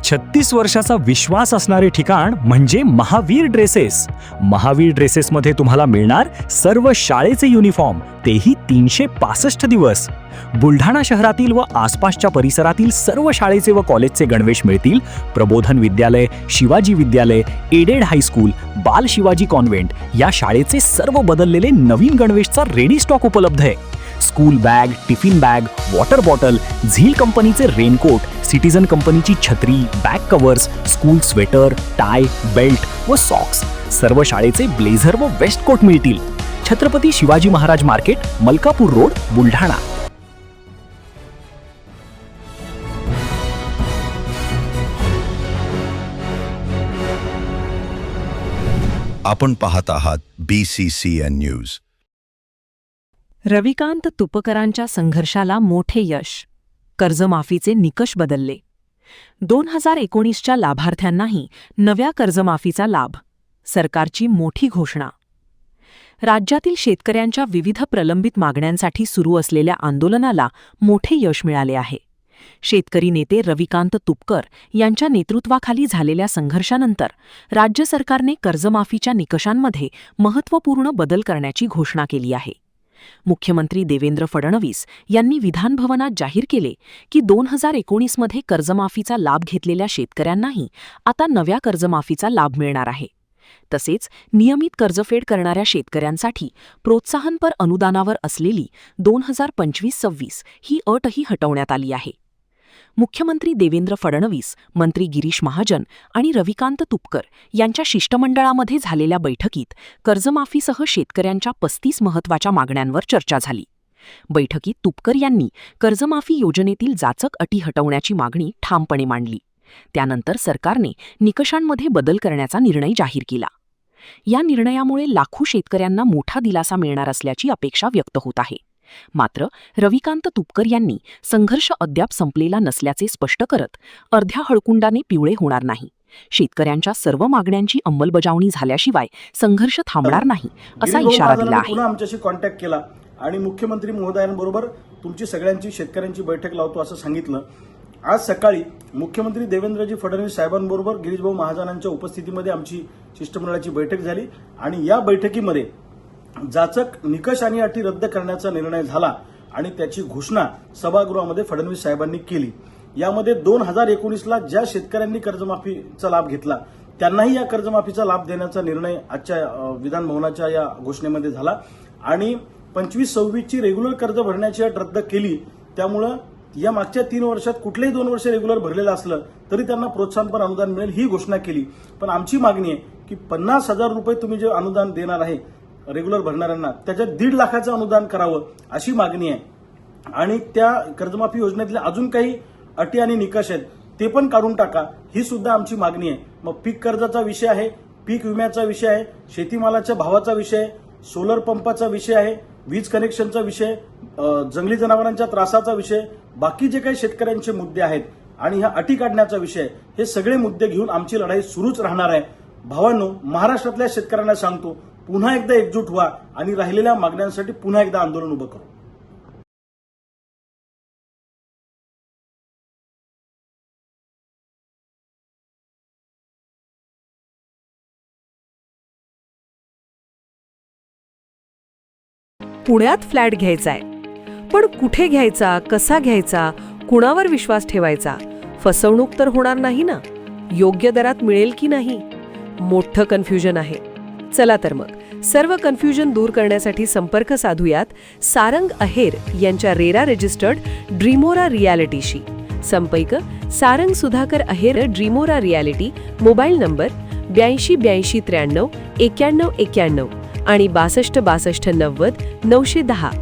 36 वर्षाचा विश्वास असणारे ठिकाण म्हणजे महावीर ड्रेसेस. महावीर ड्रेसेसमध्ये तुम्हाला मिळणार सर्व शाळेचे युनिफॉर्म, तेही 365 दिवस. बुलढाणा शहरातील व आसपासच्या परिसरातील सर्व शाळेचे व कॉलेजचे गणवेश मिळतील. प्रबोधन विद्यालय, शिवाजी विद्यालय, एडेड हायस्कूल, बाल शिवाजी कॉन्व्हेंट या शाळेचे सर्व बदललेले नवीन गणवेशचा रेडी स्टॉक उपलब्ध आहे. School bag, tiffin bag, water bottle, झील कंपनीचे रेनकोट, सिटीजन कंपनीची छत्री, back covers, school sweater, tie, belt व सॉक्स, सर्व शाळेचे ब्लेझर व वेस्ट कोट मिळतील. Chhatrapati Shivaji Maharaj market, Malkapur road, Buldhana. आपण पाहत आहात BCCN न्यूज. रविकांत तुपकरांच्या संघर्षाला मोठे यश. कर्जमाफीचे निकष बदलले. 2019च्या लाभार्थ्यांनाही नव्या कर्जमाफीचा लाभ. सरकारची मोठी घोषणा. राज्यातील शेतकऱ्यांच्या विविध प्रलंबित मागण्यांसाठी सुरू असलेल्या आंदोलनाला मोठे यश मिळाले आहे. शेतकरी नेते रविकांत तुपकर यांच्या नेतृत्वाखाली झालेल्या संघर्षानंतर राज्य सरकारने कर्जमाफीच्या निकषांमध्ये महत्त्वपूर्ण बदल करण्याची घोषणा केली आहे. मुख्यमंत्री देवेंद्र फडणवीस यांनी विधानभवनात जाहीर केले की 2019मध्ये कर्जमाफीचा लाभ घेतलेल्या शेतकऱ्यांनाही आता नव्या कर्जमाफीचा लाभ मिळणार आहे. तसेच नियमित कर्जफेड करणाऱ्या शेतकऱ्यांसाठी प्रोत्साहनपर अनुदानावर असलेली 2025-26 ही अटही हटवण्यात आली आहे. मुख्यमंत्री देवेंद्र फडणवीस, मंत्री गिरीश महाजन आणि रविकांत तुपकर यांच्या शिष्टमंडळामध्ये झालेल्या बैठकीत कर्जमाफीसह शेतकऱ्यांच्या 35 महत्त्वाच्या मागण्यांवर चर्चा झाली. बैठकीत तुपकर यांनी कर्जमाफी योजनेतील जाचक अटी हटवण्याची मागणी ठामपणे मांडली. त्यानंतर सरकारने निकषांमध्ये बदल करण्याचा निर्णय जाहीर केला. या निर्णयामुळे लाखो शेतकऱ्यांना मोठा दिलासा मिळणार असल्याची अपेक्षा व्यक्त होत आहे. मात्र रविकांत तुपकर यांनी संघर्ष अद्याप संपलेला नसल्याचे स्पष्ट करत अर्ध्या हळकुंडाने पिवळे होणार नाही, शेतकऱ्यांच्या सर्व मागण्यांची अंमलबजावणी झाल्याशिवाय संघर्ष थांबणार नाही असा इशारा दिला आहे. पुन्हा आमच्याशी कॉन्टॅक्ट केला आणि मुख्यमंत्री महोदयांबरोबर तुमची सगळ्यांची शेतकऱ्यांची बैठक लावतो असं सांगितलं. आज सकाळी मुख्यमंत्री देवेंद्रजी फडणवीस साहेबांबरोबर गिरीशभाऊ महाजनांच्या उपस्थितीमध्ये आमची शिष्टमंडळाची बैठक झाली आणि या बैठकीमध्ये जाचक निकष आणि अटी रद्द करण्याचा निर्णय झाला आणि त्याची घोषणा सभागृहामध्ये फडणवीस साहेबांनी केली. यामध्ये 2019ला ज्या शेतकऱ्यांनी कर्जमाफीचा लाभ घेतला त्यांनाही या कर्जमाफीचा लाभ देण्याचा निर्णय आजच्या विधानभवनाच्या या घोषणेमध्ये झाला आणि 25-26ची रेग्युलर कर्ज भरण्याची अट रद्द केली. त्यामुळं या मागच्या 3 वर्षात कुठलेही 2 वर्ष रेग्युलर भरलेलं असलं तरी त्यांना प्रोत्साहनपर अनुदान मिळेल ही घोषणा केली. पण आमची मागणी आहे की 50,000 रुपये तुम्ही जे अनुदान देणार आहे रेग्युलर भरणाऱ्यांना त्याच्यात 1.5 लाखाचं अनुदान करावं अशी मागणी आहे. आणि त्या कर्जमाफी योजनेतल्या अजून काही अटी आणि निकष आहेत ते पण काढून टाका ही सुद्धा आमची मागणी आहे. मग पीक कर्जाचा विषय आहे, पीक विम्याचा विषय आहे, शेतीमालाच्या भावाचा विषय आहे, सोलर पंपाचा विषय आहे, वीज कनेक्शनचा विषय, जंगली जनावरांच्या त्रासाचा विषय, बाकी जे काही शेतकऱ्यांचे मुद्दे आहेत आणि ह्या अटी काढण्याचा विषय, हे सगळे मुद्दे घेऊन आमची लढाई सुरूच राहणार आहे. भावांनो, महाराष्ट्रातल्या शेतकऱ्यांना सांगतो, पुन्हा एकदा एकजूट व्हा आणि राहिलेल्या मागण्यांसाठी पुन्हा एकदा आंदोलन उभं करू. पुण्यात फ्लॅट घ्यायचाय, पण कुठे घ्यायचा, कसा घ्यायचा, कुणावर विश्वास ठेवायचा? फसवणूक तर होणार नाही ना? योग्य दरात मिळेल की नाही? मोठं कन्फ्युजन आहे. चला तर मग सर्व कन्फ्युजन दूर करण्यासाठी संपर्क साधूयात सारंग अहेर यांच्या रेरा रजिस्टर्ड ड्रीमोरा रियालिटीशी. संपर्क सारंग सुधाकर अहेर, ड्रीमोरा रियालिटी. मोबाईल नंबर 82 83 93 91 आणि 62 62 90 910.